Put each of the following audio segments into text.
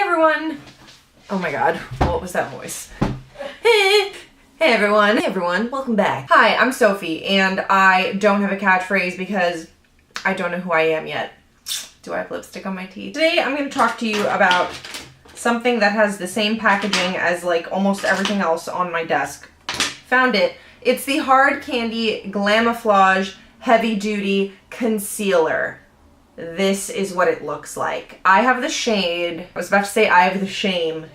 everyone. Oh my god, what was that voice? Hey everyone. Hey everyone, welcome back. Hi, I'm Sophie, and I don't have a catchphrase because I don't know who I am yet. Do I have lipstick on my teeth? Today I'm going to talk to you about something that has the same packaging as like almost everything else on my desk. Found it. It's the Hard Candy GLAMOFLAUGE Heavy Duty Concealer. This is what it looks like. I have the shade. I was about to say I have the shame.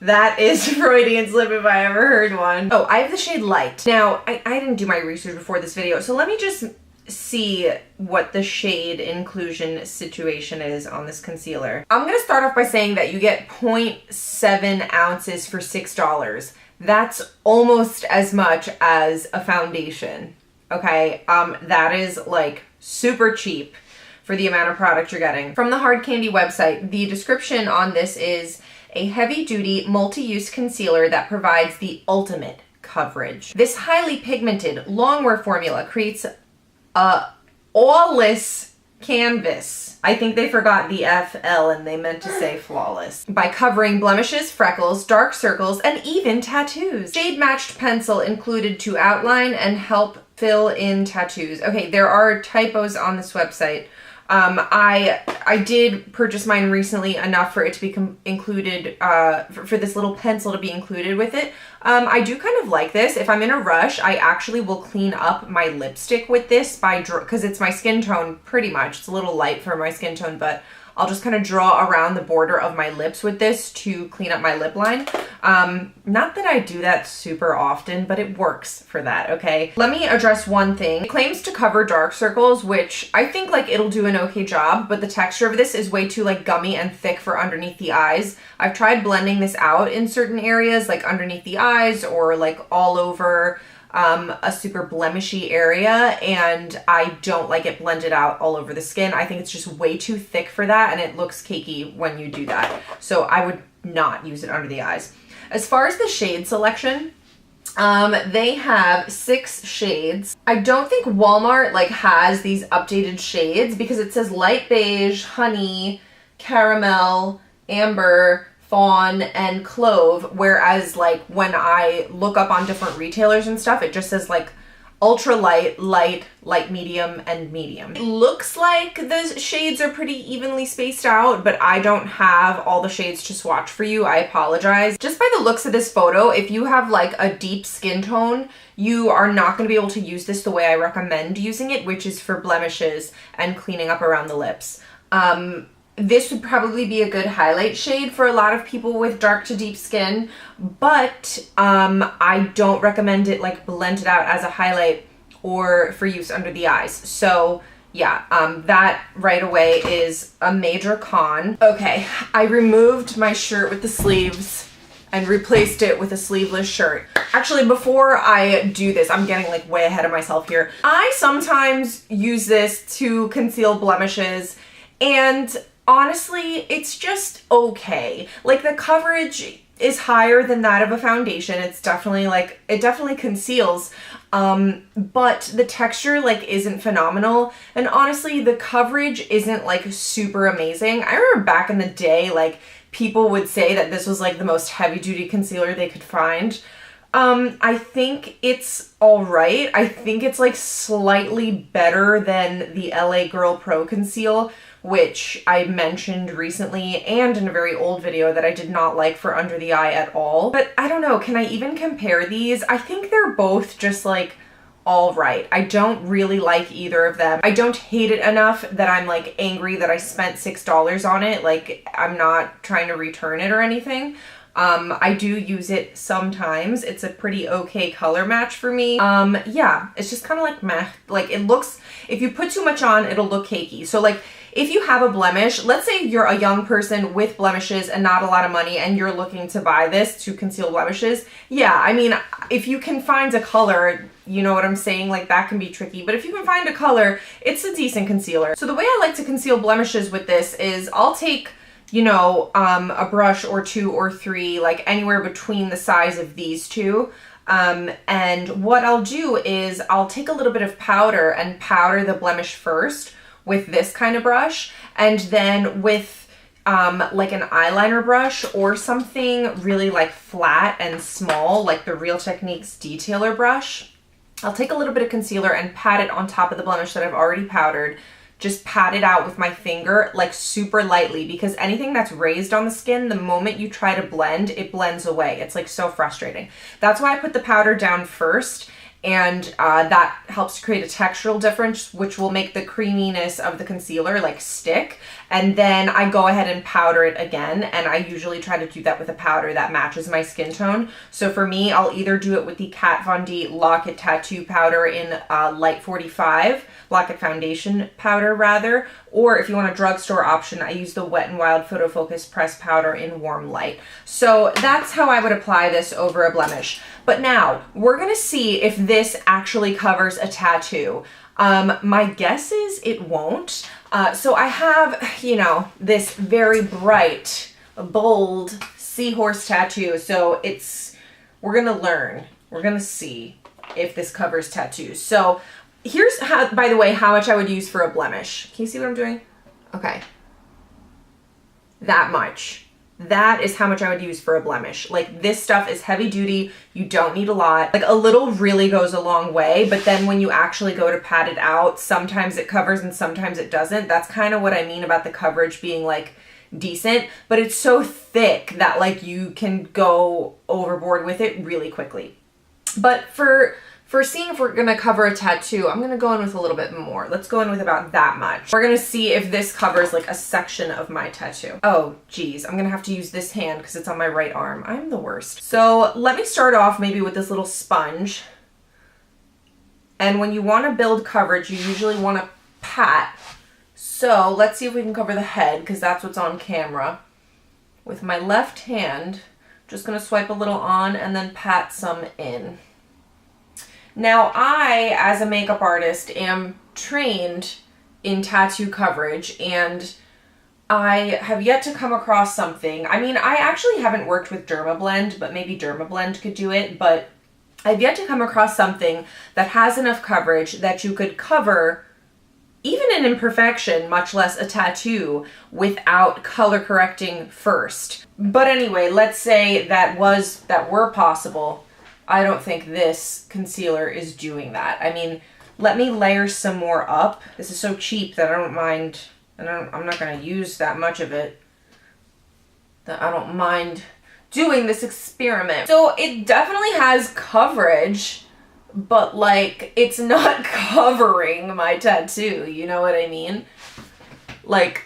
That is Freudian slip if I ever heard one. Oh, I have the shade Light. Now, I didn't do my research before this video, so let me just see what the shade inclusion situation is on this concealer. I'm gonna start off by saying that you get 0.7 ounces for $6. That's almost as much as a foundation, okay? That is like super cheap for the amount of product you're getting. From the Hard Candy website, the description on this is a heavy-duty multi-use concealer that provides the ultimate coverage. This highly pigmented long-wear formula creates a awless canvas. I think they forgot the FL and they meant to say flawless. By covering blemishes, freckles, dark circles, and even tattoos. Shade-matched pencil included to outline and help fill in tattoos. Okay, there are typos on this website. I did purchase mine recently enough for it to be included, for this little pencil to be included with it. I do kind of like this. If I'm in a rush, I actually will clean up my lipstick with this because it's my skin tone pretty much. It's a little light for my skin tone, but I'll just kind of draw around the border of my lips with this to clean up my lip line. Not that I do that super often, but it works for that, okay? Let me address one thing. It claims to cover dark circles, which I think like it'll do an okay job, but the texture of this is way too like gummy and thick for underneath the eyes. I've tried blending this out in certain areas, like underneath the eyes or like all over a super blemishy area, and I don't like it blended out all over the skin. I think it's just way too thick for that, and it looks cakey when you do that. So I would not use it under the eyes. As far as the shade selection, they have 6 shades. I don't think Walmart like has these updated shades because it says light beige, honey, caramel, amber, fawn, and clove, whereas like when I look up on different retailers and stuff, it just says like ultra light, light, light medium, and medium. It looks like the shades are pretty evenly spaced out, but I don't have all the shades to swatch for you. I apologize. Just by the looks of this photo, if you have like a deep skin tone, you are not going to be able to use this the way I recommend using it, which is for blemishes and cleaning up around the lips. This would probably be a good highlight shade for a lot of people with dark to deep skin, but I don't recommend it like blended out as a highlight or for use under the eyes. So yeah, that right away is a major con. Okay, I removed my shirt with the sleeves and replaced it with a sleeveless shirt. Actually, before I do this, I'm getting like way ahead of myself here. I sometimes use this to conceal blemishes, and honestly, it's just okay. Like the coverage is higher than that of a foundation. It's definitely like, it definitely conceals, but the texture like isn't phenomenal. And honestly, the coverage isn't like super amazing. I remember back in the day, like people would say that this was like the most heavy duty concealer they could find. I think it's all right. I think it's like slightly better than the LA Girl Pro Conceal, which I mentioned recently and in a very old video that I did not like for under the eye at all. But I don't know, can I even compare these? I think they're both just like all right. I don't really like either of them. I don't hate it enough that I'm like angry that I spent $6 on it. Like I'm not trying to return it or anything. I do use it sometimes. It's a pretty okay color match for me. Yeah, it's just kind of like meh. Like it looks, if you put too much on, it'll look cakey. So like if you have a blemish, let's say you're a young person with blemishes and not a lot of money and you're looking to buy this to conceal blemishes, yeah, I mean, if you can find a color, you know what I'm saying, like that can be tricky, but if you can find a color, it's a decent concealer. So the way I like to conceal blemishes with this is I'll take, you know, a brush or 2 or 3, like anywhere between the size of these two. And what I'll do is I'll take a little bit of powder and powder the blemish first with this kind of brush, and then with like an eyeliner brush or something really like flat and small, like the Real Techniques detailer brush, I'll take a little bit of concealer and pat it on top of the blemish that I've already powdered. Just pat it out with my finger, like super lightly, because anything that's raised on the skin, the moment you try to blend, it blends away. It's like so frustrating. That's why I put the powder down first, and that helps create a textural difference, which will make the creaminess of the concealer like stick. And then I go ahead and powder it again, and I usually try to do that with a powder that matches my skin tone. So for me, I'll either do it with the Kat Von D Lock It Tattoo powder in Light 45, Lock It Foundation powder rather, or if you want a drugstore option, I use the Wet n Wild Photo Focus Press powder in Warm Light. So that's how I would apply this over a blemish. But now we're gonna see if this actually covers a tattoo. My guess is it won't. So I have, you know, this very bright, bold seahorse tattoo. So we're gonna learn. We're gonna see if this covers tattoos. So here's how, by the way, how much I would use for a blemish. Can you see what I'm doing? Okay. That much. That is how much I would use for a blemish. Like, this stuff is heavy duty. You don't need a lot. Like, a little really goes a long way, but then when you actually go to pat it out, sometimes it covers and sometimes it doesn't. That's kind of what I mean about the coverage being like decent, but it's so thick that like you can go overboard with it really quickly. But for seeing if we're gonna cover a tattoo, I'm gonna go in with a little bit more. Let's go in with about that much. We're gonna see if this covers like a section of my tattoo. Oh geez, I'm gonna have to use this hand because it's on my right arm. I'm the worst. So let me start off maybe with this little sponge. And when you wanna build coverage, you usually wanna pat. So let's see if we can cover the head because that's what's on camera. With my left hand, just gonna swipe a little on and then pat some in. Now, I, as a makeup artist, am trained in tattoo coverage, and I have yet to come across something. I mean, I actually haven't worked with Dermablend, but maybe Dermablend could do it, but I've yet to come across something that has enough coverage that you could cover even an imperfection, much less a tattoo, without color correcting first. But anyway, let's say that were possible. I don't think this concealer is doing that. I mean, let me layer some more up. This is so cheap that I don't mind, and I'm not gonna use that much of it, that I don't mind doing this experiment. So it definitely has coverage, but like, it's not covering my tattoo, you know what I mean? Like,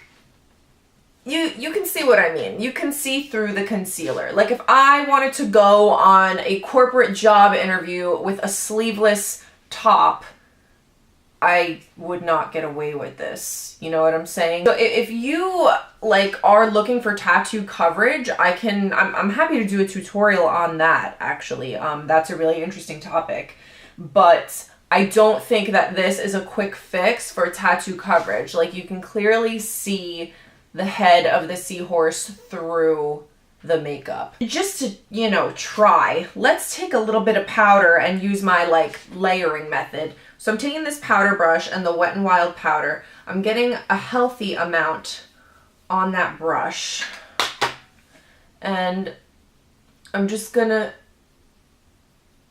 you can see what I mean. You can see through the concealer. Like, if I wanted to go on a corporate job interview with a sleeveless top, I would not get away with this. You know what I'm saying? So if you like are looking for tattoo coverage, I'm happy to do a tutorial on that actually. That's a really interesting topic. But I don't think that this is a quick fix for tattoo coverage. Like, you can clearly see the head of the seahorse through the makeup. Just to, you know, try, let's take a little bit of powder and use my like layering method. So I'm taking this powder brush and the Wet n Wild powder. I'm getting a healthy amount on that brush. And I'm just gonna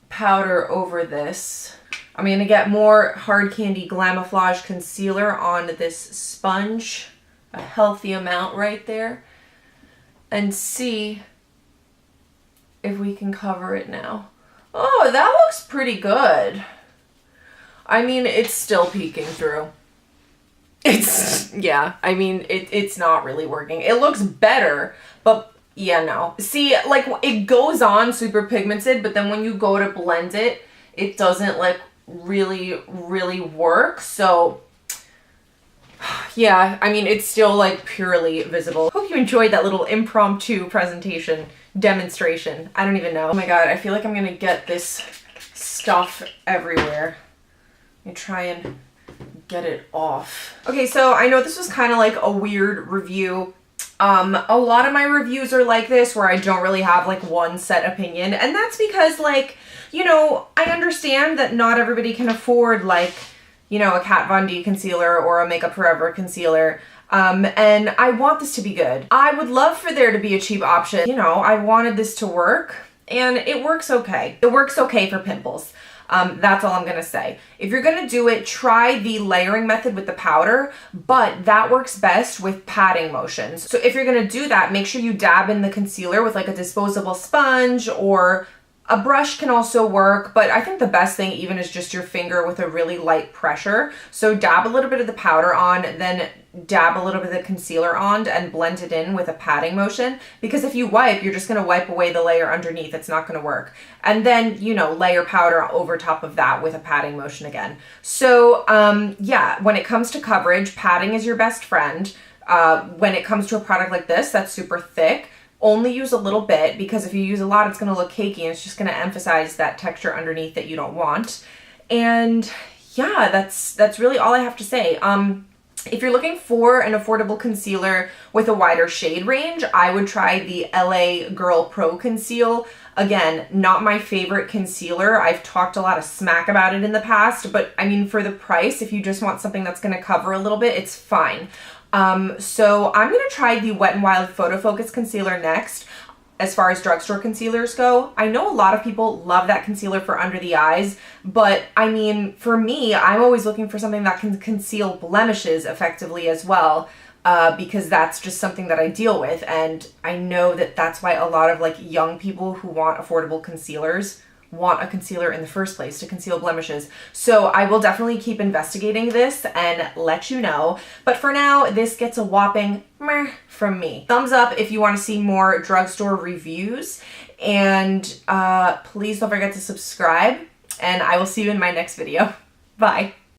powder over this. I'm gonna get more Hard Candy GLAMOFLAUGE concealer on this sponge. A healthy amount right there, and see if we can cover it now. Oh, that looks pretty good. I mean, it's still peeking through. Yeah, I mean, it's not really working. It looks better, but yeah, no. See, like, it goes on super pigmented, but then when you go to blend it, it doesn't like really work. So yeah, I mean, it's still like purely visible. Hope you enjoyed that little impromptu presentation demonstration. I don't even know. Oh my god, I feel like I'm gonna get this stuff everywhere. Let me try and get it off. Okay, so I know this was kind of like a weird review. A lot of my reviews are like this, where I don't really have like one set opinion, and that's because, like, you know, I understand that not everybody can afford like, you know, a Kat Von D concealer or a Makeup Forever concealer. And I want this to be good. I would love for there to be a cheap option. You know, I wanted this to work, and it works okay. It works okay for pimples. That's all I'm gonna say. If you're gonna do it, try the layering method with the powder, but that works best with patting motions. So if you're gonna do that, make sure you dab in the concealer with like a disposable sponge, or a brush can also work, but I think the best thing even is just your finger with a really light pressure. So dab a little bit of the powder on, then dab a little bit of the concealer on and blend it in with a patting motion, because if you wipe, you're just going to wipe away the layer underneath. It's not going to work. And then, you know, layer powder over top of that with a patting motion again. So yeah, when it comes to coverage, patting is your best friend. When it comes to a product like this that's super thick, only use a little bit, because if you use a lot, it's going to look cakey and it's just going to emphasize that texture underneath that you don't want. And yeah, that's really all I have to say. If you're looking for an affordable concealer with a wider shade range, I would try the LA Girl Pro Conceal. Again, not my favorite concealer. I've talked a lot of smack about it in the past, but I mean, for the price, if you just want something that's going to cover a little bit, it's fine. So I'm going to try the Wet n Wild Photo Focus Concealer next. As far as drugstore concealers go, I know a lot of people love that concealer for under the eyes, but I mean, for me, I'm always looking for something that can conceal blemishes effectively as well, because that's just something that I deal with, and I know that that's why a lot of like young people who want affordable concealers want a concealer in the first place to conceal blemishes. So I will definitely keep investigating this and let you know. But for now, this gets a whopping meh from me. Thumbs up if you want to see more drugstore reviews. And please don't forget to subscribe. And I will see you in my next video. Bye.